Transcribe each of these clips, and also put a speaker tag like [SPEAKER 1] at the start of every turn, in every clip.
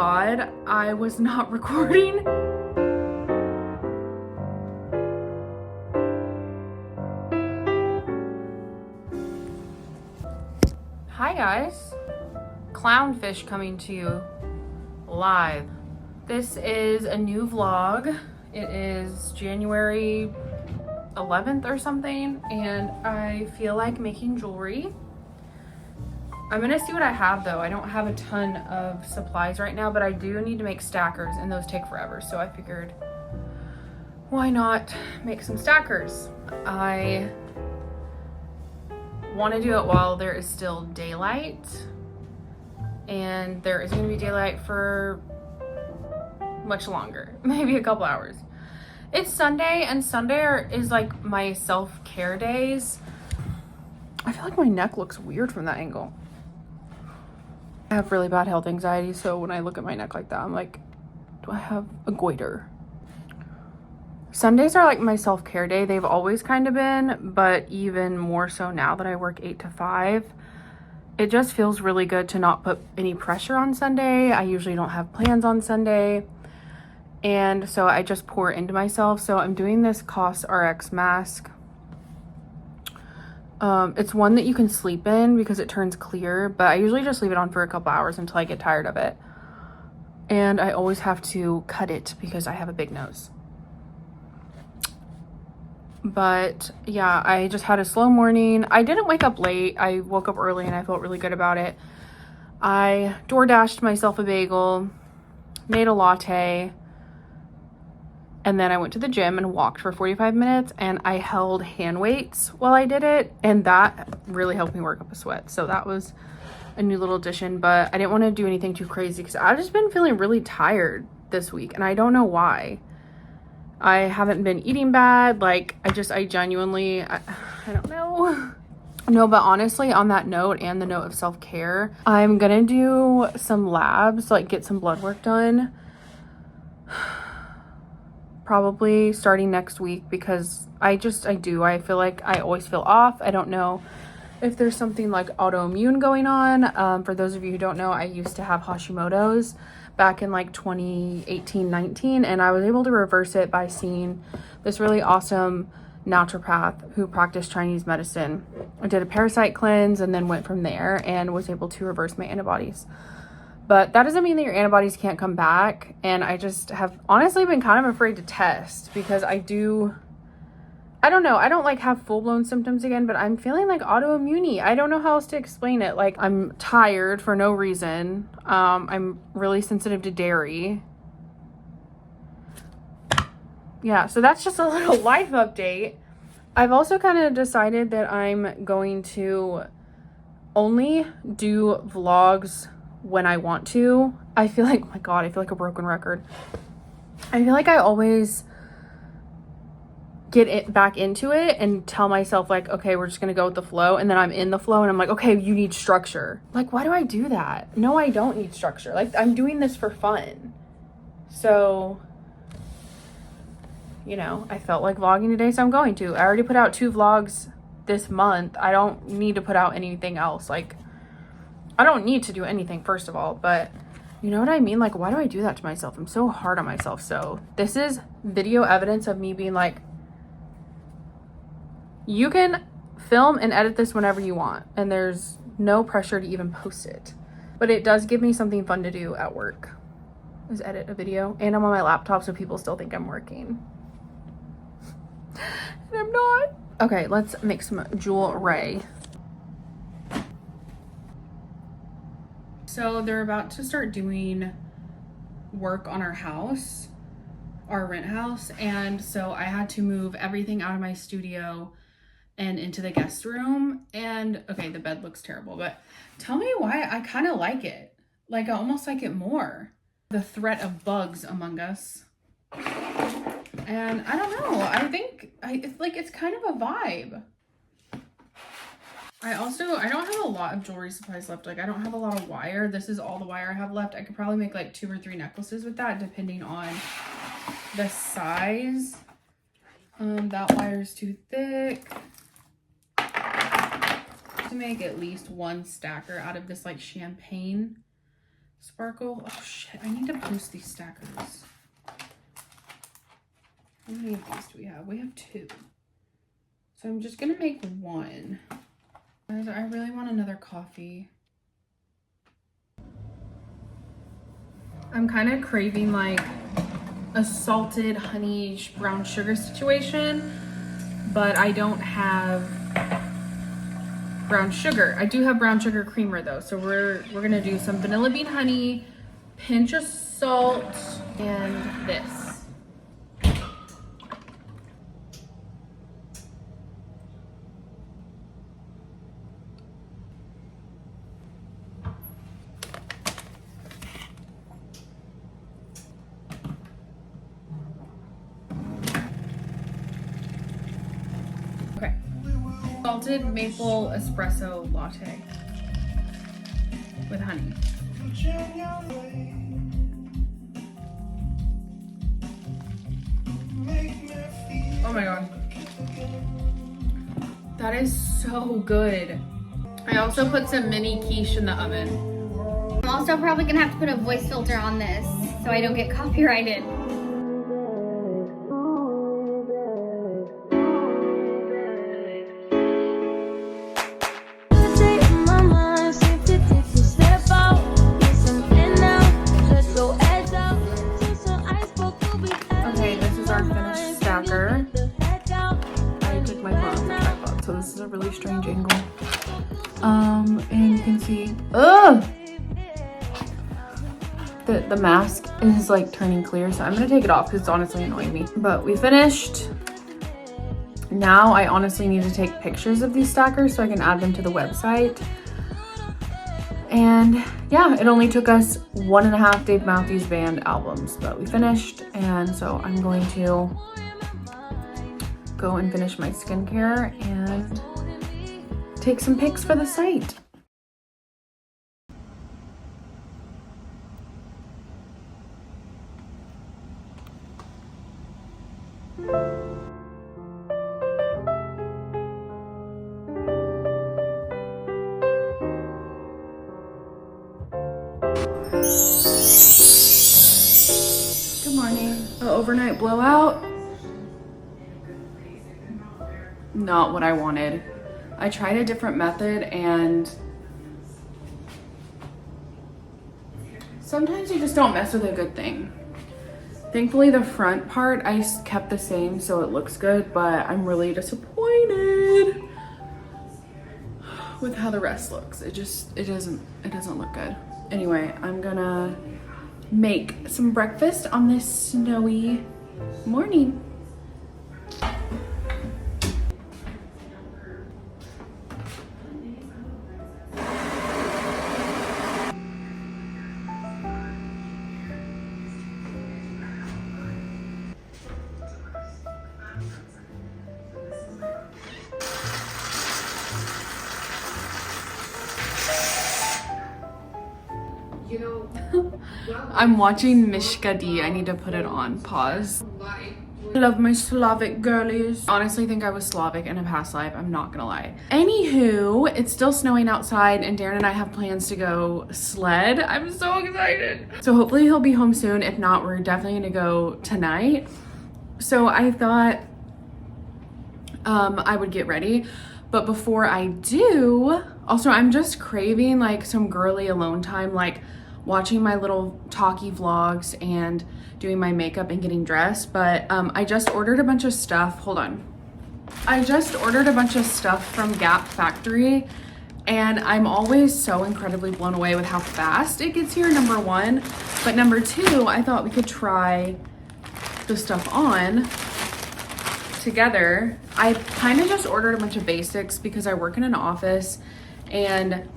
[SPEAKER 1] God, I was not recording. Hi guys, clownfish coming to you live. This is a new vlog. It is January 11th or something, and I feel like making jewelry. I'm gonna see what I have though. I don't have a ton of supplies right now, but I do need to make stackers and those take forever. So I figured, why not make some stackers? I want to do it while there is still daylight, and there is going to be daylight for much longer, maybe a couple hours. It's Sunday, and Sunday is like my self-care days. I feel like my neck looks weird from that angle. I have really bad health anxiety, so when I look at my neck like that, I'm like, do I have a goiter? Sundays are like my self-care day. They've always kind of been, but even more so now that I work 8 to 5. It just feels really good to not put any pressure on Sunday. I usually don't have plans on Sunday, and so I just pour into myself. So I'm doing this COS RX mask. It's one that you can sleep in because it turns clear, but I usually just leave it on for a couple hours until I get tired of it. And I always have to cut it because I have a big nose. But yeah, I just had a slow morning. I didn't wake up late. I woke up early and I felt really good about it. I DoorDashed myself a bagel, made a latte, and then I went to the gym and walked for 45 minutes, and I held hand weights while I did it, and that really helped me work up a sweat. So that was a new little addition, but I didn't want to do anything too crazy because I've just been feeling really tired this week, and I don't know why. I haven't been eating bad. Like, I genuinely, I don't know. No, but honestly, on that note and the note of self-care, I'm gonna do some labs, like get some blood work done. Probably starting next week, because I feel like I always feel off. I don't know if there's something like autoimmune going on. For those of you who don't know, I used to have Hashimoto's back in like 2018-19, and I was able to reverse it by seeing this really awesome naturopath who practiced Chinese medicine. I did a parasite cleanse and then went from there and was able to reverse my antibodies. But that doesn't mean that your antibodies can't come back, and I just have honestly been kind of afraid to test because I don't know, I don't like have full-blown symptoms again, but I'm feeling like autoimmune. I don't know how else to explain it. Like, I'm tired for no reason. I'm really sensitive to dairy. Yeah, so that's just a little life update. I've also kind of decided that I'm going to only do vlogs when I want to. I feel like, oh my God, I feel like a broken record. I feel like I always get it back into it and tell myself like, okay, we're just gonna go with the flow, and then I'm in the flow and I'm like, okay, you need structure. Like, why do I do that? No, I don't need structure. Like, I'm doing this for fun. So, you know, I felt like vlogging today, so I'm going to. I already put out 2 vlogs this month. I don't need to put out anything else. Like, I don't need to do anything, first of all, but you know what I mean? Like, why do I do that to myself? I'm so hard on myself. So this is video evidence of me being like, you can film and edit this whenever you want, and there's no pressure to even post it. But it does give me something fun to do at work, is edit a video. And I'm on my laptop, so people still think I'm working. And I'm not. Okay, let's make some jewelry. So they're about to start doing work on our house, our rent house, and so I had to move everything out of my studio and into the guest room. And okay, the bed looks terrible, but tell me why I kind of like it. Like, I almost like it more. The threat of bugs among us. And I don't know, I think it's kind of a vibe. I don't have a lot of jewelry supplies left. Like, I don't have a lot of wire. This is all the wire I have left. I could probably make like 2 or 3 necklaces with that, depending on the size. That wire is too thick to make at least 1 stacker out of this like champagne Sparkle. Oh shit, I need to post these stackers. How many of these do we have? We have 2. So I'm just gonna make 1. I really want another coffee. I'm kind of craving like a salted honey brown sugar situation, but I don't have brown sugar. I do have brown sugar creamer though, so we're gonna do some vanilla bean honey, pinch of salt, and this. Okay. Salted maple espresso latte with honey. Oh my god. That is so good. I also put some mini quiche in the oven.
[SPEAKER 2] I'm also probably gonna have to put a voice filter on this so I don't get copyrighted.
[SPEAKER 1] Okay, this is our finished stacker. I took my phone off the tripod, so this is a really strange angle. And you can see, the mask is like turning clear, so I'm gonna take it off because it's honestly annoying me. But we finished. Now I honestly need to take pictures of these stackers so I can add them to the website. And yeah, it only took us 1.5 Dave Matthews Band albums, but we finished. And so I'm going to go and finish my skincare and take some pics for the site. Good morning. An overnight blowout. Not what I wanted. I tried a different method and sometimes you just don't mess with a good thing. Thankfully the front part I kept the same so it looks good, but I'm really disappointed with how the rest looks. It doesn't look good. Anyway, I'm gonna make some breakfast on this snowy morning. I'm watching Mishka D. I need to put it on pause. I love my Slavic girlies. Honestly think I was Slavic in a past life, I'm not gonna lie. Anywho, it's still snowing outside and Darren and I have plans to go sled. I'm so excited. So hopefully he'll be home soon. If not, we're definitely gonna go tonight. So I thought I would get ready. But before I do, also I'm just craving like some girly alone time, like watching my little talkie vlogs and doing my makeup and getting dressed. But I just ordered a bunch of stuff. Hold on. I just ordered a bunch of stuff from Gap Factory and I'm always so incredibly blown away with how fast it gets here, number one. But number two, I thought we could try the stuff on together. I kind of just ordered a bunch of basics because I work in an office and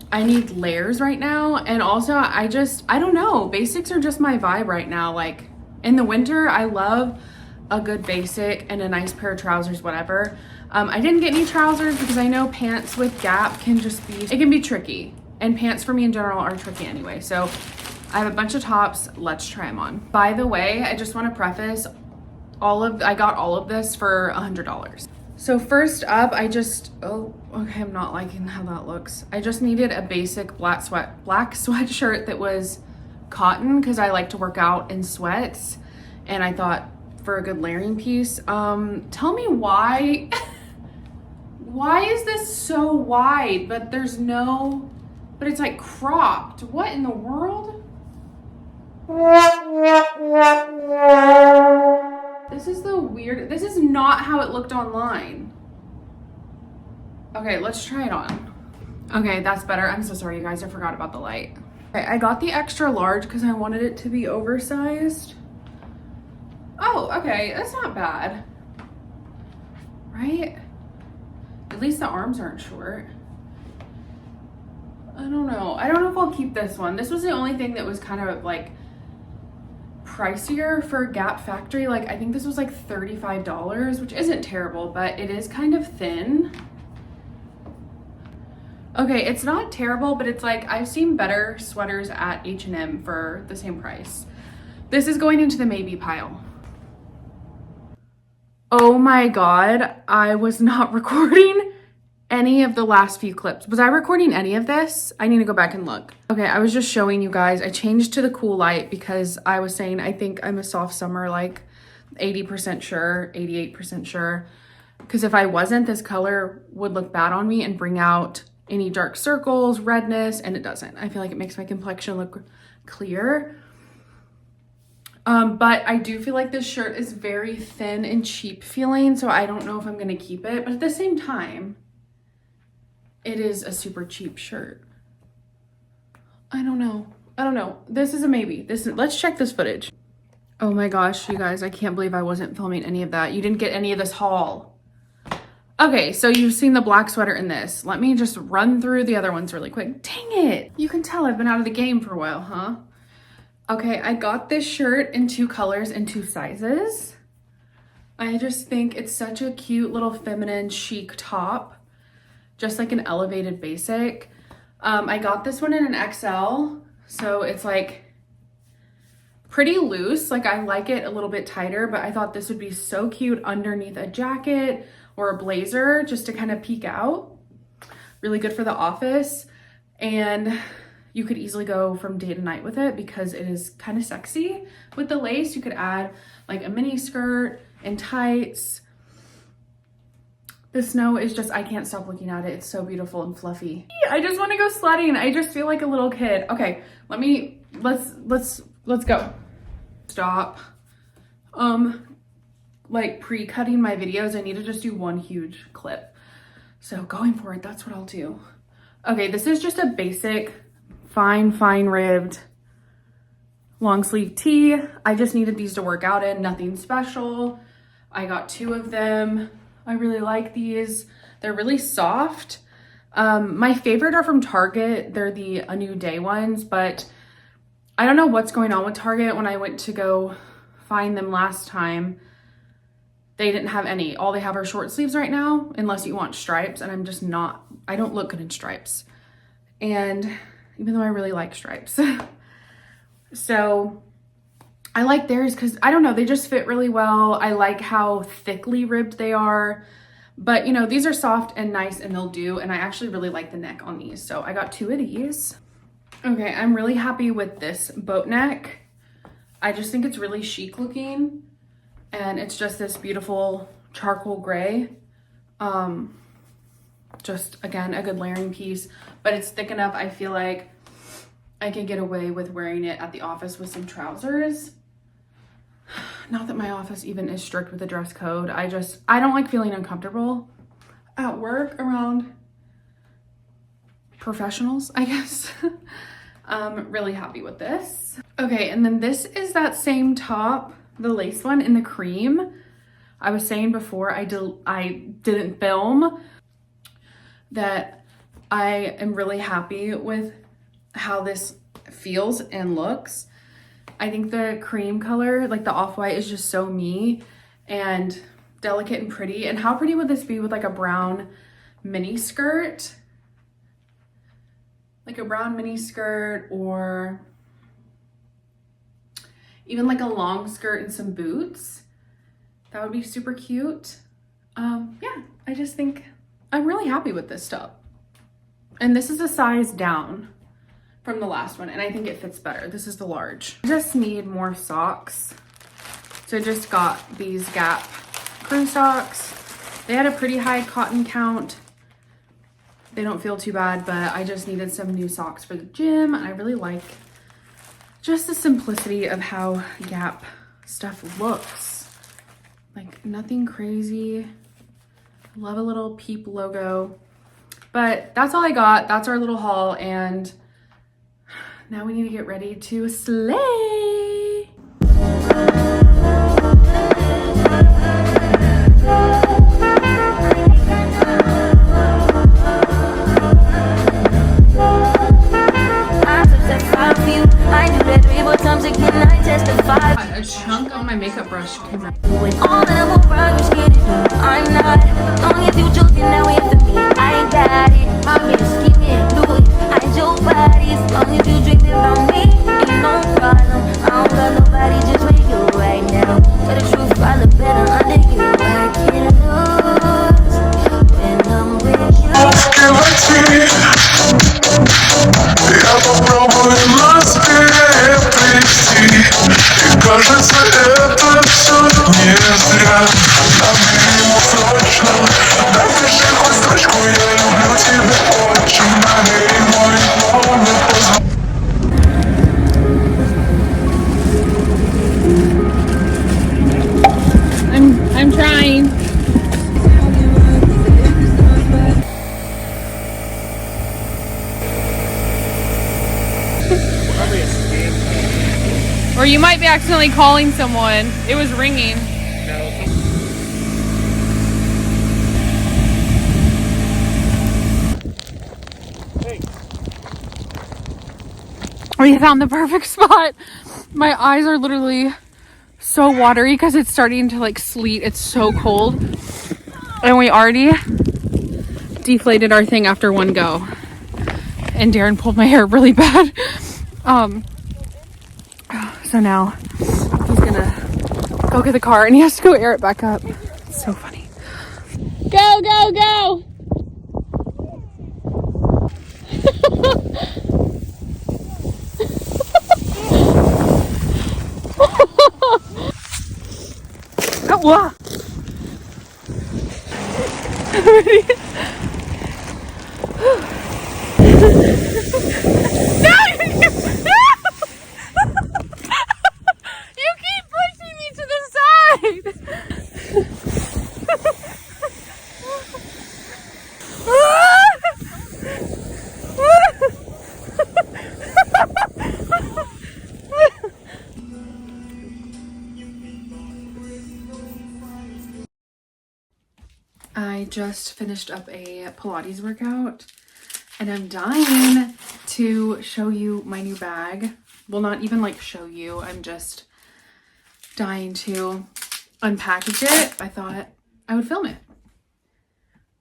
[SPEAKER 1] I need layers right now. And also I don't know, basics are just my vibe right now. Like in the winter, I love a good basic and a nice pair of trousers, whatever. I didn't get any trousers because I know pants with Gap can be tricky. And pants for me in general are tricky anyway. So I have a bunch of tops, let's try them on. By the way, I just want to preface I got all of this for $100. So first up, oh, okay, I'm not liking how that looks. I just needed a basic black sweatshirt that was cotton because I like to work out in sweats. And I thought for a good layering piece, tell me why, why is this so wide, but but it's like cropped. What in the world? This is not how it looked online. Okay, let's try it on. Okay, that's better. I'm so sorry, you guys. I forgot about the light. Okay, I got the extra large because I wanted it to be oversized. Oh, okay, that's not bad. Right? At least the arms aren't short. I don't know. I don't know if I'll keep this one. This was the only thing that was kind of like pricier for Gap Factory. Like, I think this was like $35, which isn't terrible, but it is kind of thin. Okay, it's not terrible, but it's like I've seen better sweaters at H&M for the same price. This is going into the maybe pile. Oh my God, I was not recording any of the last few clips. Was I recording any of this? I need to go back and look. Okay, I was just showing you guys. I changed to the cool light because I was saying I think I'm a soft summer, like 80% sure, 88% sure. Because if I wasn't, this color would look bad on me and bring out any dark circles, redness, and it doesn't. I feel like it makes my complexion look clear. But I do feel like this shirt is very thin and cheap feeling, so I don't know if I'm gonna keep it. But at the same time, it is a super cheap shirt. I don't know. This is a maybe. Let's check this footage. Oh my gosh, you guys, I can't believe I wasn't filming any of that. You didn't get any of this haul. Okay, so you've seen the black sweater in this. Let me just run through the other ones really quick. Dang it. You can tell I've been out of the game for a while, huh? Okay, I got this shirt in 2 colors and 2 sizes. I just think it's such a cute little feminine chic top. Just like an elevated basic. I got this one in an XL, so it's like pretty loose. Like I like it a little bit tighter, but I thought this would be so cute underneath a jacket or a blazer just to kind of peek out. Really good for the office. And you could easily go from day to night with it because it is kind of sexy. With the lace, you could add like a mini skirt and tights. The snow is just, I can't stop looking at it. It's so beautiful and fluffy. I just want to go sledding. I just feel like a little kid. Okay, let's go. Stop. Like pre-cutting my videos, I need to just do one huge clip. So going forward, that's what I'll do. Okay, this is just a basic, fine ribbed long sleeve tee. I just needed these to work out in, nothing special. I got 2 of them. I really like these. They're really soft. My favorite are from Target. They're the A New Day ones, but I don't know what's going on with Target. When I went to go find them last time, they didn't have any. All they have are short sleeves right now, unless you want stripes, and I don't look good in stripes. And even though I really like stripes. So I like theirs because, I don't know, they just fit really well. I like how thickly ribbed they are. But, you know, these are soft and nice and they'll do. And I actually really like the neck on these. So I got 2 of these. Okay, I'm really happy with this boat neck. I just think it's really chic looking. And it's just this beautiful charcoal gray. Just, again, a good layering piece. But it's thick enough, I feel like I could get away with wearing it at the office with some trousers. Not that my office even is strict with the dress code. I don't like feeling uncomfortable at work around professionals, I guess. I'm really happy with this. Okay, and then this is that same top, the lace one in the cream. I was saying before I didn't film that I am really happy with how this feels and looks. I think the cream color, like the off-white, is just so me and delicate and pretty. And how pretty would this be with like a brown mini skirt? Like a brown mini skirt, or even like a long skirt and some boots. That would be super cute. Yeah, I just think I'm really happy with this stuff. And this is a size down from the last one, and I think it fits better. This is the large. I just need more socks. So I just got these Gap crew socks. They had a pretty high cotton count. They don't feel too bad, but I just needed some new socks for the gym. And I really like just the simplicity of how Gap stuff looks. Like nothing crazy. Love a little Peep logo. But that's all I got. That's our little haul, and now we need to get ready to slay. A chunk of my makeup brush came out.
[SPEAKER 3] I'm not long if you joking now wait for me. I ain't got it. I'm here scheming, do it. I ain't your body as long as you dreaming about me. Ain't no problem. I don't got nobody just with you right now. But the truth I look better under you. I can't lose when I'm with you.
[SPEAKER 4] Я попробую, но скорее прийти. И кажется, это все не зря. Набери срочно, напиши хоть строчку. Я люблю тебя очень. Набери мой номер, позвони.
[SPEAKER 1] I'm trying. Or you might be accidentally calling someone. It was ringing. We found the perfect spot. My eyes are literally so watery because it's starting to like sleet. It's so cold. And we already deflated our thing after one go. And Darren pulled my hair really bad. So now he's gonna go get the car and he has to go air it back up. It's so funny. Go, go, go! Oh, wow. You keep pushing me to the side. I just finished up a Pilates workout and I'm dying to show you my new bag. Well, not even like show you, I'm just dying to unpackage it. I thought I would film it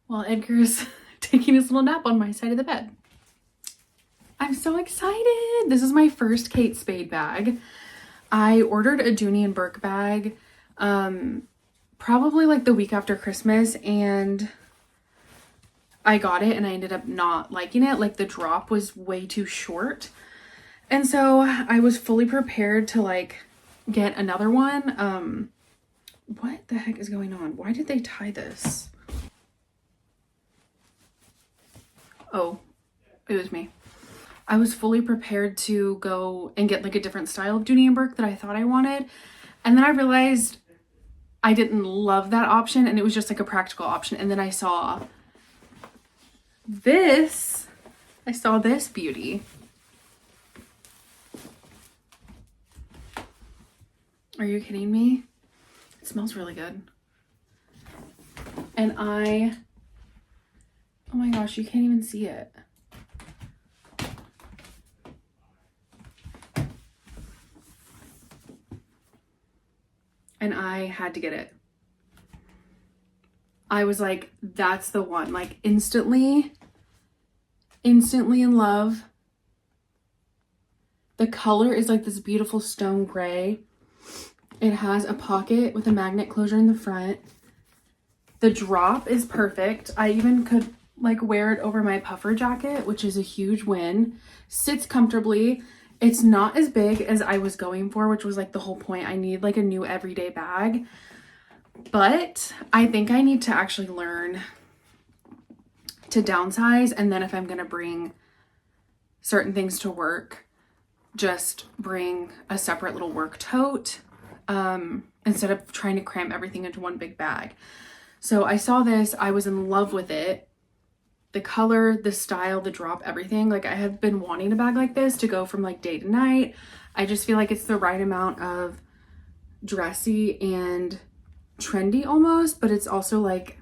[SPEAKER 1] while Edgar's taking his little nap on my side of the bed. I'm so excited. This is my first Kate Spade bag. I ordered a Dooney and Burke bag probably like the week after Christmas, and I got it and I ended up not liking it. Like the drop was way too short. And so I was fully prepared to like get another one. What the heck is going on? Why did they tie this? Oh, it was me. I was fully prepared to go and get like a different style of Dooney and Burke that I thought I wanted. And then I realized I didn't love that option and it was just like a practical option. And then I saw this. I saw this beauty. Are you kidding me? It smells really good. And oh my gosh, you can't even see it. And I had to get it. I was like, that's the one. Like instantly in love. The color is like this beautiful stone gray. It has a pocket with a magnet closure in the front. The drop is perfect. I even could like wear it over my puffer jacket, which is a huge win. Sits comfortably. It's not as big as I was going for, which was like the whole point. I need like a new everyday bag. But I think I need to actually learn to downsize, and then if I'm going to bring certain things to work, just bring a separate little work tote instead of trying to cram everything into one big bag. So I saw this, I was in love with it. The color, the style, the drop, everything. Like I have been wanting a bag like this to go from like day to night. I just feel like it's the right amount of dressy and trendy almost, but it's also like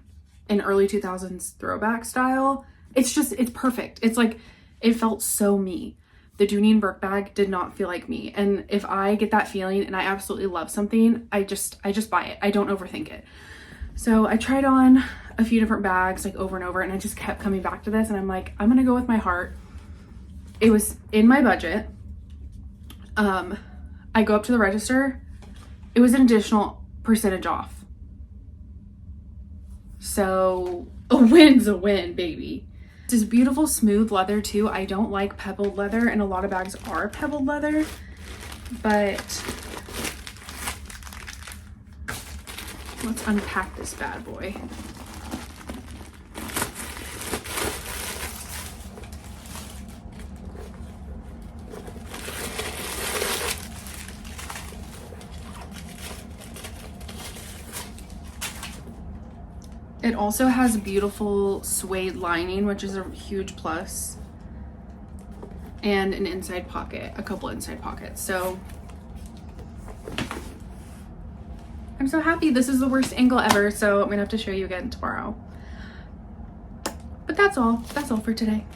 [SPEAKER 1] an early 2000s throwback style. It's perfect. It's like, it felt so me. The Dooney and Burke bag did not feel like me. And if I get that feeling and I absolutely love something, I just buy it. I don't overthink it. So I tried on a few different bags like over and over, and I just kept coming back to this, and I'm like, I'm gonna go with my heart. It was in my budget. I go up to the register. It was an additional percentage off. So a win's a win, baby. This is beautiful smooth leather too. I don't like pebbled leather, and a lot of bags are pebbled leather, but let's unpack this bad boy. It also has beautiful suede lining, which is a huge plus, and an inside pocket, a couple inside pockets. So I'm so happy. This is the worst angle ever, so I'm gonna have to show you again tomorrow. But that's all for today.